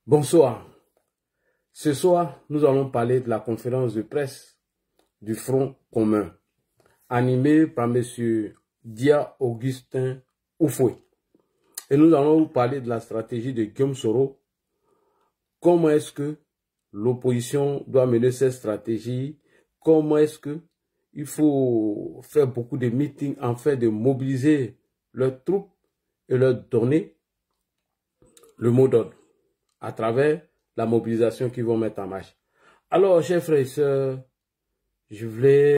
Bonsoir. Ce soir, nous allons parler de la conférence de presse du Front commun, animée par M. Dia Augustin Oufoué. Et nous allons vous parler de la stratégie de Guillaume Soro. Comment est-ce que l'opposition doit mener cette stratégie? Comment est-ce que il faut faire beaucoup de meetings afin de mobiliser leurs troupes et leur donner le mot d'ordre à travers la mobilisation qu'ils vont mettre en marche. Alors, chers frères et sœurs, je voulais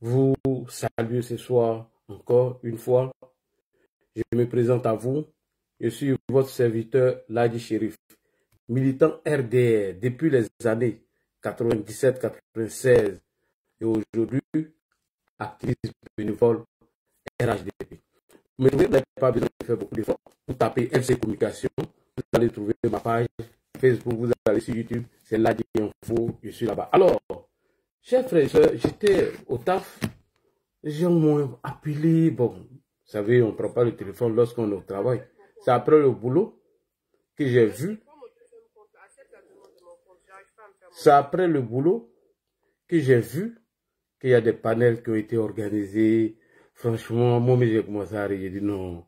vous saluer ce soir encore une fois. Je me présente à vous. Je suis votre serviteur Ladi Chérif, militant RDR depuis les années 97-96 et aujourd'hui activiste bénévole RHDP. Mais vous n'avez pas besoin de faire beaucoup d'efforts. Vous tapez FC Communication, vous allez trouver ma page Facebook, vous allez sur YouTube, c'est Ladi Info, je suis là-bas. Alors, chers frères et sœurs, j'étais au taf, les gens m'ont appelé, bon, vous savez, on ne prend pas le téléphone lorsqu'on est au travail. C'est après le boulot que j'ai vu. C'est après le boulot que j'ai vu qu'il y a des panels qui ont été organisés. Franchement, moi, j'ai commencé à rire. J'ai dit non.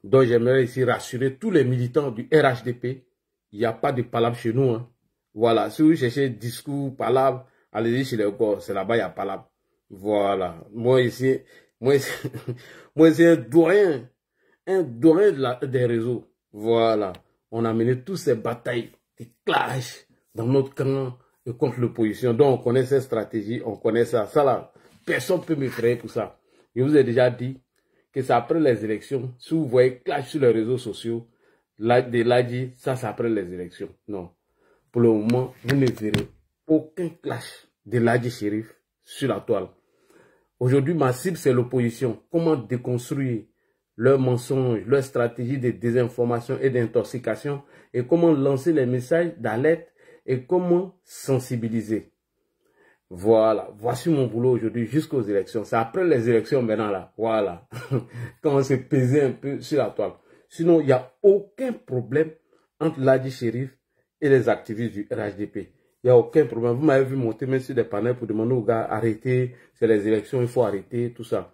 Donc, j'aimerais ici rassurer tous les militants du RHDP. Il n'y a pas de palabre chez nous. Hein. Voilà. Si vous cherchez discours, palabre, allez-y chez les corps. C'est là-bas, il y a palabre. Voilà. Moi, ici, c'est un doyen des réseaux. Voilà. On a mené toutes ces batailles, des clashs dans notre camp et contre l'opposition. Donc, on connaît cette stratégie, on connaît ça. Ça là, personne ne peut m'effrayer pour ça. Je vous ai déjà dit que c'est après les élections. Si vous voyez clash sur les réseaux sociaux, de Ladi, ça c'est après les élections. Non. Pour le moment, vous ne verrez aucun clash de Ladi Chérif sur la toile. Aujourd'hui, ma cible, c'est l'opposition. Comment déconstruire leurs mensonges, leurs stratégies de désinformation et d'intoxication et comment lancer les messages d'alerte et comment sensibiliser. Voilà, voici mon boulot aujourd'hui jusqu'aux élections. C'est après les élections maintenant là. Voilà. Quand on s'est pesé un peu sur la toile. Sinon, il n'y a aucun problème entre Ladi Chérif et les activistes du RHDP. Il n'y a aucun problème. Vous m'avez vu monter même sur des panels pour demander aux gars, arrêtez, c'est les élections, il faut arrêter, tout ça.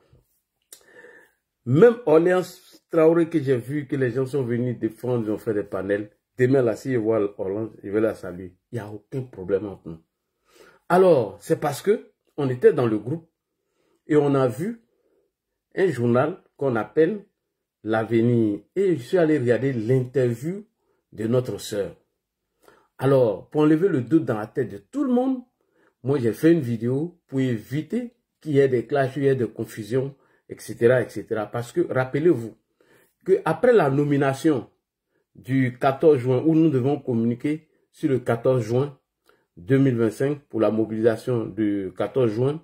Même Orléans Traoré que j'ai vu que les gens sont venus défendre, ils ont fait des panels. Demain là, si je vois Orléans, je vais la saluer. Il n'y a aucun problème entre nous. Alors, c'est parce que on était dans le groupe et on a vu un journal qu'on appelle L'Avenir. Et je suis allé regarder l'interview de notre sœur. Alors, pour enlever le doute dans la tête de tout le monde, moi j'ai fait une vidéo pour éviter qu'il y ait des clashs, qu'il y ait des confusions, etc., etc. Parce que, rappelez-vous, qu'après la nomination du 14 juin, où nous devons communiquer sur le 14 juin 2025, pour la mobilisation du 14 juin,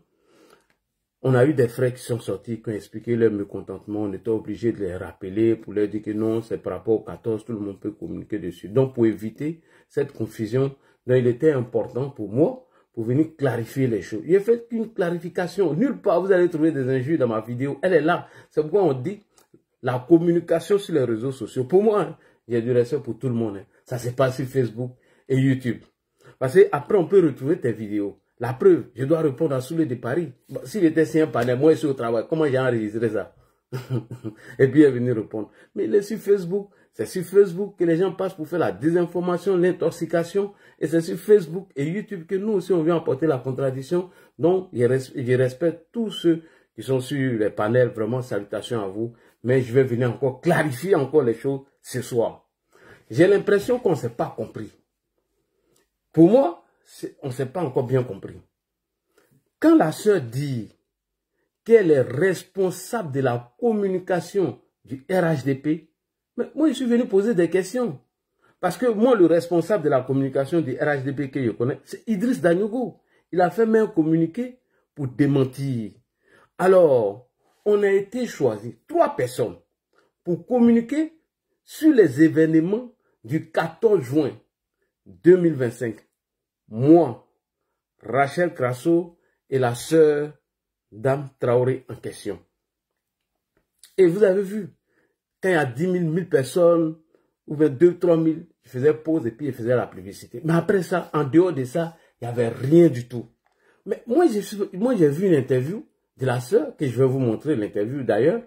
on a eu des frères qui sont sortis, qui ont expliqué leur mécontentement. On était obligé de les rappeler pour leur dire que non, c'est par rapport au 14, tout le monde peut communiquer dessus. Donc, pour éviter cette confusion, donc, il était important pour moi, pour venir clarifier les choses. Il a fait qu'une clarification. Nulle part, vous allez trouver des injures dans ma vidéo. Elle est là. C'est pourquoi on dit la communication sur les réseaux sociaux. Pour moi, hein, j'ai du respect pour tout le monde. Hein. Ça se passe sur Facebook et YouTube. Parce qu'après, on peut retrouver tes vidéos. La preuve, je dois répondre à Soulé de Paris. S'il était si un panel, moi je suis au travail, comment j'ai enregistré ça? Et puis il est venu répondre. Mais il est sur Facebook. C'est sur Facebook que les gens passent pour faire la désinformation, l'intoxication. Et c'est sur Facebook et YouTube que nous aussi on vient apporter la contradiction. Donc, je respecte tous ceux qui sont sur les panels. Vraiment, salutations à vous. Mais je vais venir encore clarifier encore les choses ce soir. J'ai l'impression qu'on ne s'est pas compris. Pour moi, on ne s'est pas encore bien compris. Quand la sœur dit qu'elle est responsable de la communication du RHDP, mais moi je suis venu poser des questions. Parce que moi, le responsable de la communication du RHDP que je connais, c'est Idriss Dagnogo. Il a fait même un communiqué pour démentir. Alors, on a été choisi 3 personnes pour communiquer sur les événements du 14 juin 2025. Moi, Rachel Crasso et la sœur Dame Traoré en question. Et vous avez vu, quand il y a 10 000, 1000 personnes, ou bien 2 000, 3 000, je faisais pause et puis je faisais la publicité. Mais après ça, en dehors de ça, il n'y avait rien du tout. Mais moi, j'ai vu une interview de la sœur, que je vais vous montrer l'interview d'ailleurs,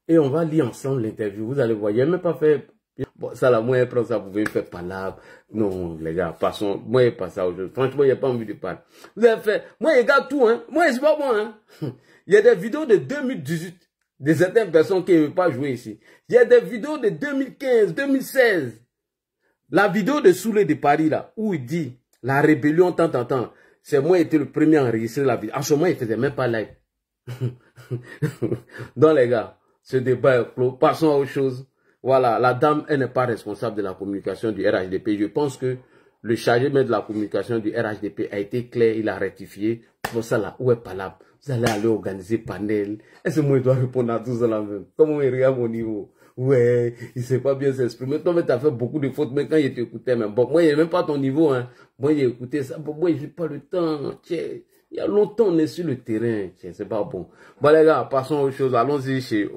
et on va lire ensemble l'interview. Vous allez voir, il n'a même pas fait... Bon, ça là, moi, après ça, vous pouvez faire palabre. Non, les gars, passons. Moi, il pas ça aujourd'hui. Franchement, il n'y a pas envie de parler. Vous avez fait... Moi, il regarde tout, hein. Moi, c'est pas bon, hein. Il y a des vidéos de 2018, de certaines personnes qui ne veulent pas jouer ici. Il y a des vidéos de 2015, 2016. La vidéo de Soulé de Paris, là, où il dit, la rébellion, tant. C'est moi qui étais le premier à enregistrer la vidéo. En ce moment, il ne faisait même pas live. Donc, les gars, ce débat est clos. Passons à autre chose. Voilà, la dame, elle n'est pas responsable de la communication du RHDP. Je pense que le chargé de la communication du RHDP a été clair, il a rectifié. Pour ça, là, où est Palab? Vous allez aller organiser panel. Est-ce que moi, je dois répondre à tout ça là même? Comment il regarde mon niveau? Ouais, il ne sait pas bien s'exprimer. Toi, tu as fait beaucoup de fautes, mais quand il t'écoutait, même. Bon, moi, il n'est même pas ton niveau, hein. Moi, j'ai écouté ça. Bon, moi, je n'ai pas le temps. Tiens, il y a longtemps, on est sur le terrain. Tiens, c'est pas bon. Bon, les gars, passons aux choses. Allons-y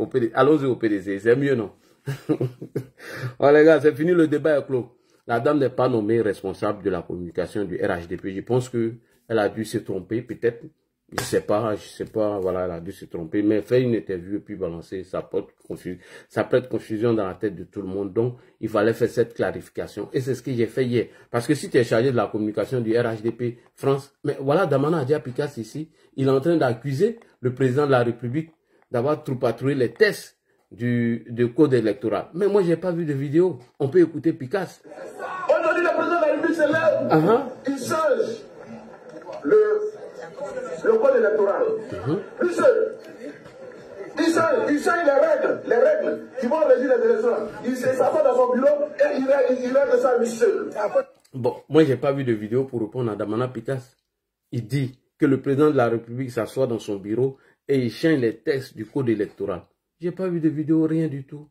au PDC. C'est mieux, non? Bon, les gars, c'est fini, le débat est clos. La dame n'est pas nommée responsable de la communication du RHDP. Je pense qu'elle a dû se tromper, peut-être. Je sais pas, voilà, elle a dû se tromper, mais faire une interview et puis balancer, ça prête confusion dans la tête de tout le monde. Donc, il fallait faire cette clarification. Et c'est ce que j'ai fait hier. Parce que si tu es chargé de la communication du RHDP France, mais voilà, Damana Adja Picasse ici, il est en train d'accuser le président de la République d'avoir troupatrouillé les tests du code électoral. Mais moi, j'ai pas vu de vidéo. On peut écouter Picasse. Aujourd'hui, le président de la République s'élève, il change le code électoral. Lui seul. Il change les règles qui vont régir les élections. Il s'assoit dans son bureau et il règle ça lui seul. Bon, moi, j'ai pas vu de vidéo pour répondre à Damana Picasse. Il dit que le président de la République s'assoit dans son bureau et il change les textes du code électoral. J'ai pas vu de vidéo, rien du tout.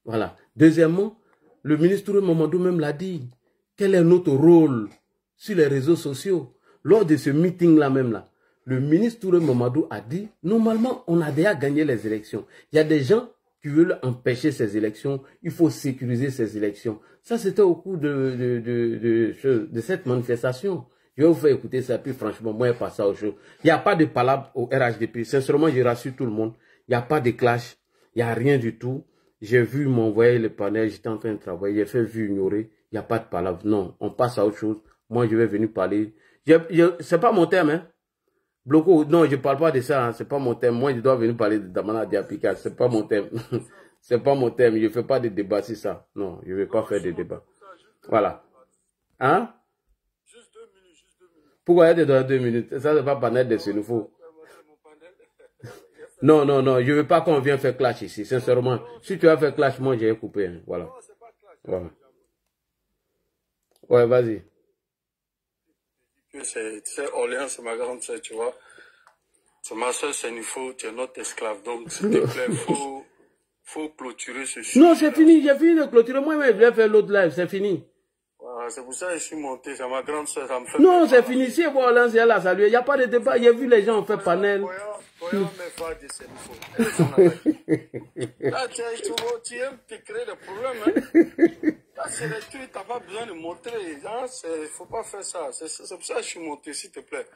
Voilà. Deuxièmement, le ministre Mamadou même l'a dit. Quel est notre rôle sur les réseaux sociaux? Lors de ce meeting-là même là, le ministre Touré Mamadou a dit, normalement, on a déjà gagné les élections. Il y a des gens qui veulent empêcher ces élections. Il faut sécuriser ces élections. Ça, c'était au cours de cette manifestation. Je vais vous faire écouter ça, puis franchement, moi, je passe à autre chose. Il n'y a pas de palabre au RHDP. Sincèrement, je rassure tout le monde. Il n'y a pas de clash. Il n'y a rien du tout. J'ai vu m'envoyer le panel, j'étais en train de travailler, j'ai fait vu ignorer. Il n'y a pas de palabre. Non, on passe à autre chose. Moi, je vais venir parler. C'est pas mon thème, hein. Bloco, non, je parle pas de ça, hein. C'est pas mon thème. Moi, je dois venir parler de Damana Adja Picasse. C'est pas mon thème. C'est pas mon thème. Je fais pas de débat sur ça. Non, je vais pas faire de débat. Voilà. Hein? Juste 2 minutes, Pourquoi il y a 2 minutes? Ça, c'est pas panel de ce nouveau. Non, je veux pas qu'on vienne faire clash ici, sincèrement. Si tu as fait clash, moi, j'ai coupé, hein. Voilà. Non, c'est pas clash. Voilà. Ouais, vas-y. C'est Orléans, c'est ma grande sœur, tu vois. C'est ma sœur, c'est Nifo, tu es notre esclave. Donc, s'il te plaît, faut clôturer ce sujet. Non, c'est fini, j'ai fini de clôturer. Moi-même, je vais faire l'autre live, c'est fini. Voilà, c'est pour ça que je suis monté, c'est ma grande sœur, ça me fait... Non, c'est fini, si Orléans, c'est là, salut. Il n'y a pas de débat, j'ai vu les gens ont fait panel. Voyons mes vagues de ces Nifo. Là, tu aimes te créer des problèmes, hein. Là, c'est les trucs, tu n'as pas besoin de montrer. Il ne faut pas faire ça. C'est pour ça que je suis monté, s'il te plaît.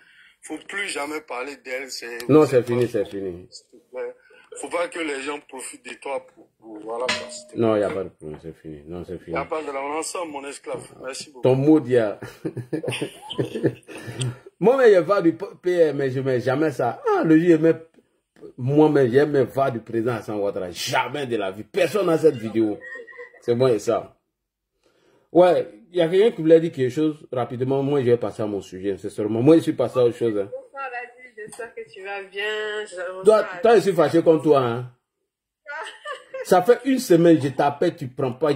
Il ne faut plus jamais parler d'elle. Non, c'est fini, c'est fini. S'il te plaît. Il ne faut pas que les gens profitent de toi pour voilà. Non, il n'y a pas de problème, c'est fini. Non, c'est fini. Il n'y a pas de la on ensemble, mon esclave. Merci beaucoup. Ton mot d'hier. Moi-même, je vais du PM, mais je ne mets jamais ça. Ah, le jour, moi-même, je ne va du président Hassan Ouattara. Jamais de la vie. Personne n'a cette vidéo. C'est moi et ça. Ouais, il y a quelqu'un qui voulait dire quelque chose rapidement. Moi, je vais passer à mon sujet, c'est seulement. Moi, je suis passé à autre chose. Hein. J'espère que tu vas bien. Toi, je suis fâché contre toi. Hein. Ça fait 1 semaine, je t'appelle, tu prends pas.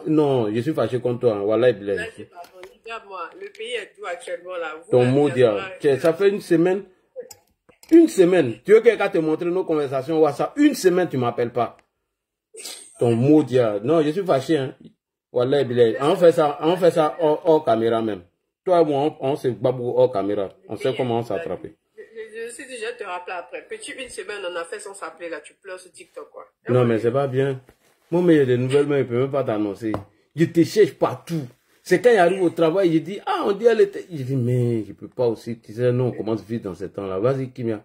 Non, je suis fâché contre toi. Hein. Voilà, Regarde-moi, le pays est doux actuellement là. Ton mot dire. Ça fait 1 semaine. 1 semaine. Tu veux que quelqu'un te montre nos conversations WhatsApp? 1 semaine, tu ne m'appelles pas. Ton mot dire. Non, je suis fâché. Hein. Voilà, on fait ça hors caméra même. Toi et moi, on se babou hors caméra. On sait comment on s'attrape. Je suis dit, je vais te rappeler après. Petit, une semaine, on a fait sans s'appeler, là, tu pleures sur TikTok, quoi. Non, mais c'est pas bien. Moi, mais il y a des nouvelles, mais il ne peut même pas t'annoncer. Je te cherche partout. C'est quand il arrive au travail, il dit, ah, on dit, elle était. Je dis, mais je peux pas aussi. Tu sais, non, on commence vite dans ce temps-là. Vas-y, Kimia.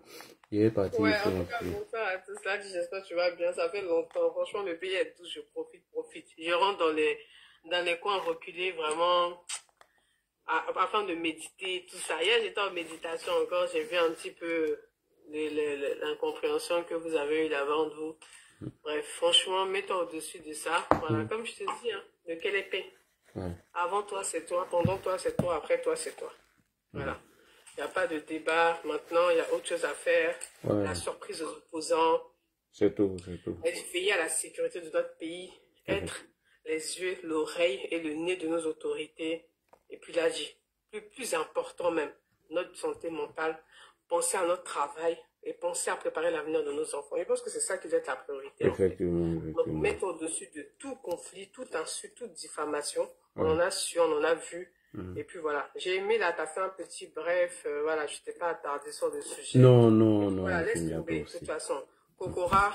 Je vais partir. Ouais, en tout cas, bonsoir à tous là, j'espère que tu vas bien. Ça fait longtemps. Franchement, le pays est tout, je profite. Je rentre dans les coins reculés, vraiment, afin de méditer, tout ça. Hier, j'étais en méditation encore, j'ai vu un petit peu l'incompréhension que vous avez eue là-bas de vous. Bref, franchement, mets-toi au-dessus de ça. Voilà, comme je te dis, hein, de quelle épée? Ouais. Avant toi, c'est toi. Pendant toi, c'est toi. Après toi, c'est toi. Voilà. Il n'y a pas de débat. Maintenant, il y a autre chose à faire. Ouais. La surprise aux opposants. C'est tout, c'est tout. Veiller à la sécurité de notre pays. Être les yeux, l'oreille et le nez de nos autorités. Et puis là, plus important même, notre santé mentale. Penser à notre travail et penser à préparer l'avenir de nos enfants. Je pense que c'est ça qui doit être la priorité. Effectivement, en fait. Donc, mettre au-dessus de tout conflit, toute insulte, toute diffamation. Ouais. On en a su, on en a vu. Et puis voilà. J'ai aimé là, t'as fait un petit bref. Voilà, je t'ai pas attardé sur le sujet. Non. Voilà, laisse tomber. De toute façon, Kokora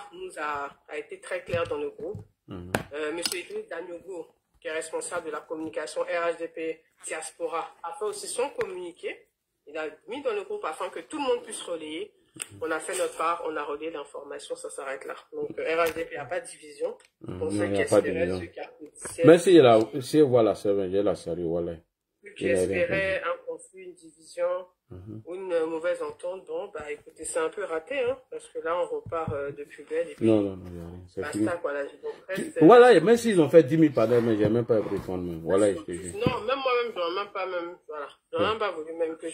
a été très clair dans le groupe. Monsieur Idriss Daniogo, qui est responsable de la communication RHDP Diaspora, a fait aussi son communiqué. Il a mis dans le groupe afin que tout le monde puisse relayer. On a fait notre part, on a relayé l'information, ça s'arrête là. Donc, RHDP, il n'y a pas de division. On sait qu'il espérait ce quartier. Mais si voilà, c'est vrai, il y a la série, voilà. Qui espérait un conflit, une division ou une mauvaise entente. Bon, bah écoutez, c'est un peu raté, hein, parce que là, on repart de plus belle. Et puis, non, c'est fini. Voilà, voilà, même s'ils ont fait 10 000 panels, mais j'ai même pas pris fond. Voilà, je te jure. Non, même moi-même, j'aurais même pas, voilà. J'aurais même pas voulu même que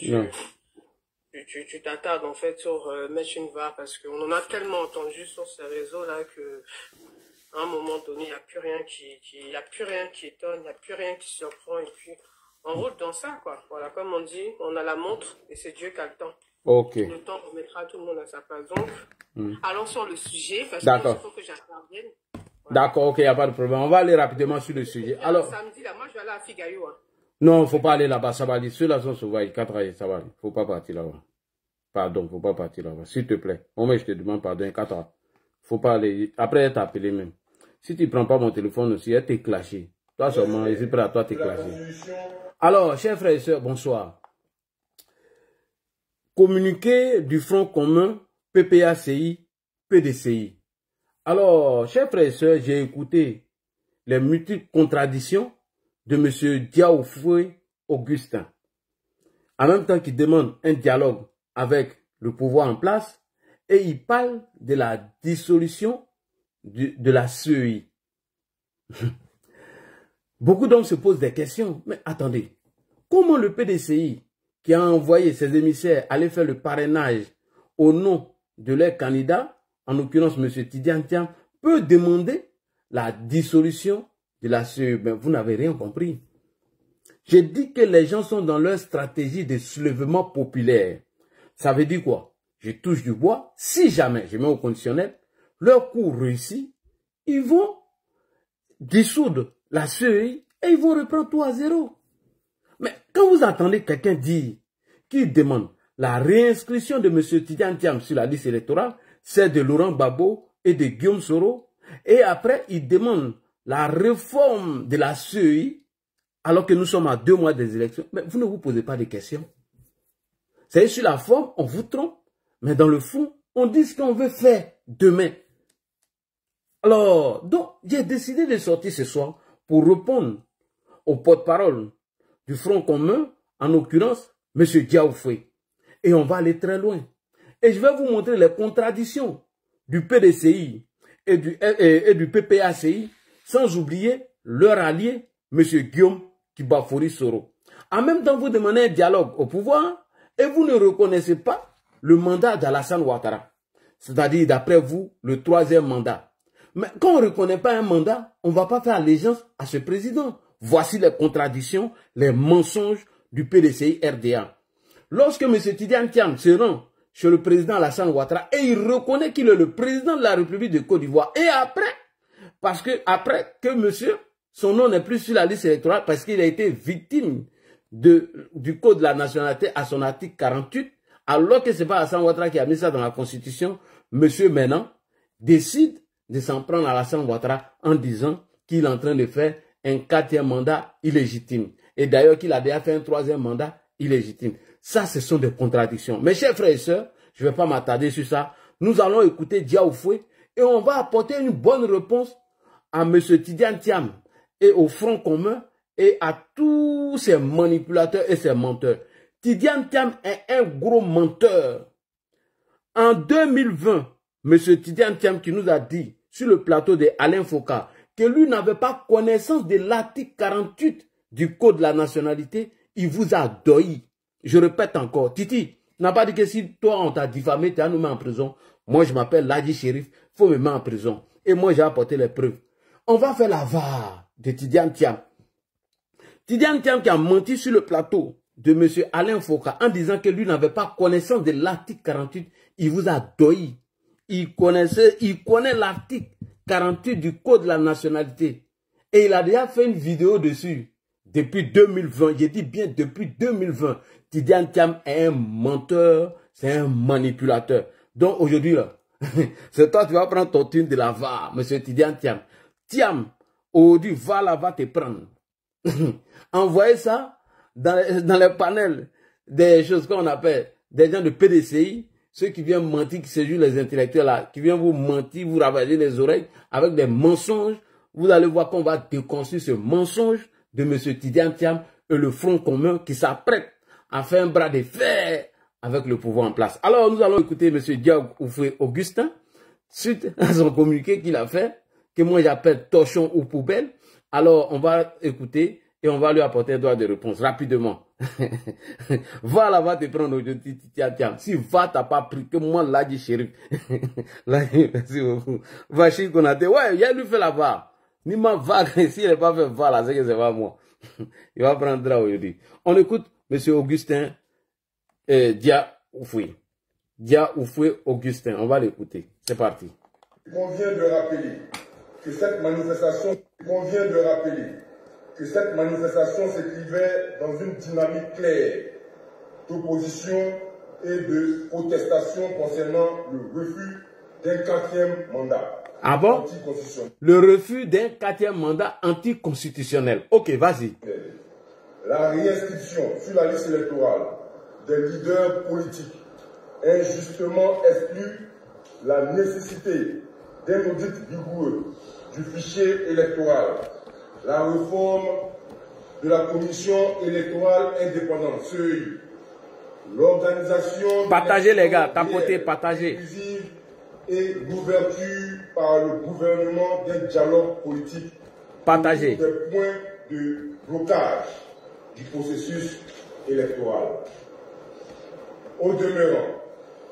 tu t'attardes en fait sur Meshinva, parce qu'on en a tellement entendu sur ces réseaux-là que à un moment donné, il n'y a plus rien qui étonne, il n'y a plus rien qui surprend, et puis on roule dans ça, quoi. Voilà, comme on dit, on a la montre et c'est Dieu qui a le temps. Ok. Le temps remettra tout le monde à sa place. Donc, allons sur le sujet, parce qu'il faut que j'intervienne. Voilà. D'accord, ok, il n'y a pas de problème. On va aller rapidement sur le sujet. Alors, samedi, là, moi, je vais aller à Figayou. Hein. Non, il ne faut pas aller là-bas, ça va aller. Ceux-là sont sauvages, 4 ans, ça va aller. Il ne faut pas partir là-bas. Pardon, il ne faut pas partir là-bas. S'il te plaît. Moi, je te demande pardon, 4 ans. Il ne faut pas aller. Après, elle t'a appelé même. Si tu ne prends pas mon téléphone aussi, elle t'est clashé. Toi seulement, je suis prêt à toi, t'es clashé. Alors, chers frères et sœurs, bonsoir. Communiqué du Front commun, PPACI, PDCI. Alors, chers frères et sœurs, j'ai écouté les multiples contradictions de M. Diaoufoué Augustin. En même temps qu'il demande un dialogue avec le pouvoir en place, et il parle de la dissolution de la CEI. Beaucoup d'hommes se posent des questions. Mais attendez, comment le PDCI, qui a envoyé ses émissaires aller faire le parrainage au nom de leur candidat, en l'occurrence M. Tidiane Thiam, peut demander la dissolution de la CEI? Ben, vous n'avez rien compris. J'ai dit que les gens sont dans leur stratégie de soulèvement populaire. Ça veut dire quoi? Je touche du bois. Si jamais, je mets au conditionnel, leur coup réussit, ils vont dissoudre la CEI et ils vont reprendre tout à zéro. Mais quand vous entendez quelqu'un dire qu'il demande la réinscription de M. Tidiane Thiam sur la liste électorale, c'est de Laurent Gbagbo et de Guillaume Soro, et après il demande la réforme de la CEI, alors que nous sommes à 2 mois des élections, mais vous ne vous posez pas de questions. C'est sur la forme, on vous trompe, mais dans le fond, on dit ce qu'on veut faire demain. Alors, donc, j'ai décidé de sortir ce soir pour répondre au porte-parole du Front commun, en l'occurrence, M. Diaoufoué. Et on va aller très loin. Et je vais vous montrer les contradictions du PDCI et du PPACI, sans oublier leur allié, M. Guillaume Kibafori Soro. En même temps, vous demandez un dialogue au pouvoir et vous ne reconnaissez pas le mandat d'Alassane Ouattara. C'est-à-dire, d'après vous, le 3e mandat. Mais quand on ne reconnaît pas un mandat, on ne va pas faire allégeance à ce président. Voici les contradictions, les mensonges du PDCI RDA. Lorsque M. Tidiane Thiam se rend chez le président Alassane Ouattara et il reconnaît qu'il est le président de la République de Côte d'Ivoire, et après, parce que après que monsieur, son nom n'est plus sur la liste électorale parce qu'il a été victime du code de la nationalité à son article 48, Alors que ce n'est pas Alassane Ouattara qui a mis ça dans la Constitution, monsieur maintenant décide de s'en prendre à Alassane Ouattara en disant qu'il est en train de faire un 4e mandat illégitime. Et d'ailleurs qu'il a déjà fait un 3e mandat illégitime. Ça, ce sont des contradictions. Mes chers frères et sœurs, je ne vais pas m'attarder sur ça. Nous allons écouter Dia Oufoué et on va apporter une bonne réponse à M. Tidiane Thiam et au Front commun et à tous ces manipulateurs et ces menteurs. Tidiane Thiam est un gros menteur. En 2020, M. Tidiane Thiam qui nous a dit sur le plateau de Alain Foucault que lui n'avait pas connaissance de l'article 48 du Code de la nationalité, il vous a doyi. Je répète encore, Titi n'a pas dit que si toi on t'a diffamé, tu as nous mis en prison. Moi je m'appelle Ladji Chérif, il faut me mettre en prison. Et moi j'ai apporté les preuves. On va faire la VAR de Tidiane Thiam. Tidiane Thiam qui a menti sur le plateau de M. Alain Foucault en disant que lui n'avait pas connaissance de l'article 48, il vous a doyi. Il connaît l'article 48 du Code de la nationalité. Et il a déjà fait une vidéo dessus. Depuis 2020, j'ai dit bien depuis 2020, Tidiane Thiam est un menteur, c'est un manipulateur. Donc aujourd'hui, là, c'est toi qui vas prendre ton thune de la VAR, monsieur Tidiane Thiam. Thiam, aujourd'hui, va te prendre. Envoyez ça dans les panels des choses qu'on appelle des gens de PDCI, ceux qui viennent mentir, qui séduisent les intellectuels là, qui viennent vous mentir, vous ravager les oreilles avec des mensonges. Vous allez voir qu'on va déconstruire ce mensonge de M. Tidiane Thiam et le Front commun qui s'apprête à faire un bras de fer avec le pouvoir en place. Alors, nous allons écouter M. Dia Oufoué Augustin, suite à son communiqué qu'il a fait, que moi j'appelle torchon ou poubelle. Alors, on va écouter et on va lui apporter un droit de réponse rapidement. Va te prendre aujourd'hui, Tidiane Thiam. Si va t'as pas pris, que moi, Ladji Chérif. Merci beaucoup. Vachi Konaté, ouais, il a lui fait la VAR. Ni ma vague, s'il n'est pas fait VAR là, c'est que c'est pas moi. Il va prendre droit aujourd'hui. On écoute M. Augustin Dia Oufoué. Dia Oufoué Augustin, on va l'écouter. C'est parti. Il convient de rappeler que cette manifestation s'écrivait dans une dynamique claire d'opposition et de protestation concernant le refus d'un 4e mandat. Ah bon? Le refus d'un 4e mandat anticonstitutionnel. Ok, vas-y. La réinscription sur la liste électorale des leaders politiques injustement exclut la nécessité d'un audit rigoureux du fichier électoral, la réforme de la commission électorale indépendante, seuil, l'organisation... Partagez les gars, tapotez, partagez. Et l'ouverture par le gouvernement d'un dialogue politique. Partagez. Des points de blocage du processus électoral. Au demeurant,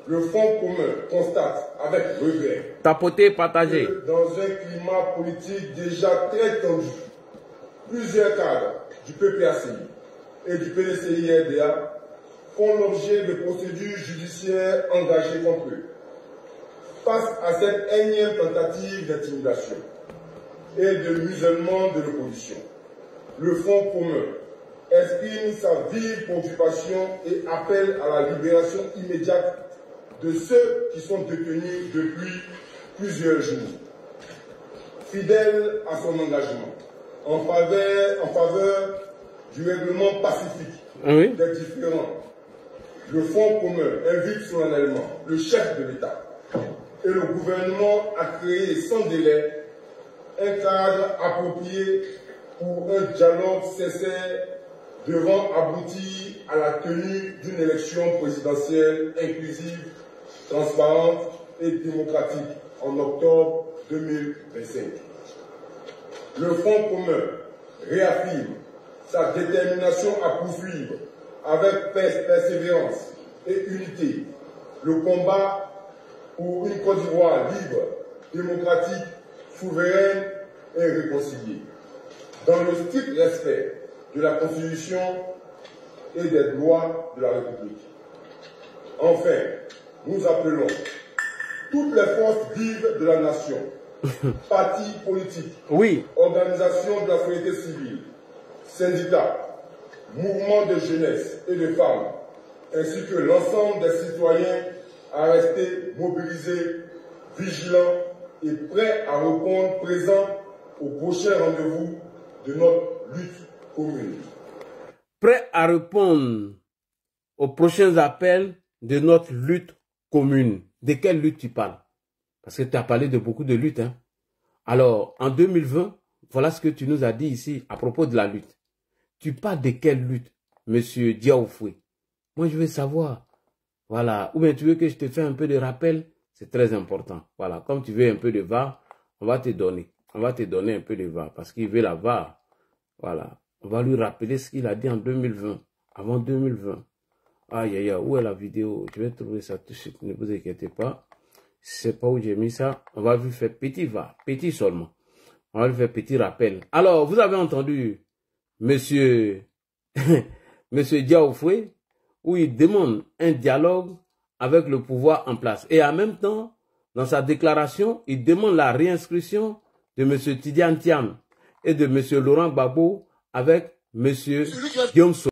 le Front commun constate avec regret tapotez, partagez. Que dans un climat politique déjà très tendu, plusieurs cadres du PPACI et du PDCI-RDA font l'objet de procédures judiciaires engagées contre eux. Face à cette énième tentative d'intimidation et de musellement de l'opposition, le Front commun exprime sa vive préoccupation et appelle à la libération immédiate de ceux qui sont détenus depuis plusieurs jours. Fidèle à son engagement en faveur du règlement pacifique des différends, le Front commun invite solennellement le chef de l'État et le gouvernement à créer sans délai un cadre approprié pour un dialogue sincère devant aboutir à la tenue d'une élection présidentielle inclusive, transparente et démocratique en octobre 2025. Le Front commun réaffirme sa détermination à poursuivre avec persévérance et unité le combat pour une Côte d'Ivoire libre, démocratique, souveraine et réconciliée, dans le strict respect de la Constitution et des lois de la République. Enfin, nous appelons toutes les forces vives de la nation, partis politiques, organisations de la société civile, syndicats, mouvements de jeunesse et de femmes, ainsi que l'ensemble des citoyens à rester mobilisés, vigilants et prêts à répondre présents au prochain rendez-vous de notre lutte commune. Prêts à répondre aux prochains appels de notre lutte commune. De quelle lutte tu parles? Parce que tu as parlé de beaucoup de luttes. Hein? Alors, en 2020, voilà ce que tu nous as dit ici à propos de la lutte. Tu parles de quelle lutte, monsieur Diaoufoué? Moi, je veux savoir. Voilà. Ou bien tu veux que je te fasse un peu de rappel? C'est très important. Voilà. Comme tu veux un peu de VAR, on va te donner. On va te donner un peu de VAR. Parce qu'il veut la VAR. Voilà. On va lui rappeler ce qu'il a dit en 2020. Avant 2020. Aïe, aïe, aïe. Où est la vidéo? Je vais trouver ça tout de suite. Ne vous inquiétez pas. Je ne sais pas où j'ai mis ça. On va lui faire petit VAR. Petit seulement. On va lui faire petit rappel. Alors, vous avez entendu monsieur, monsieur Diaoufoué, où il demande un dialogue avec le pouvoir en place. Et en même temps, dans sa déclaration, il demande la réinscription de monsieur Tidiane Thiam et de monsieur Laurent Gbagbo avec monsieur Guillaume Soro.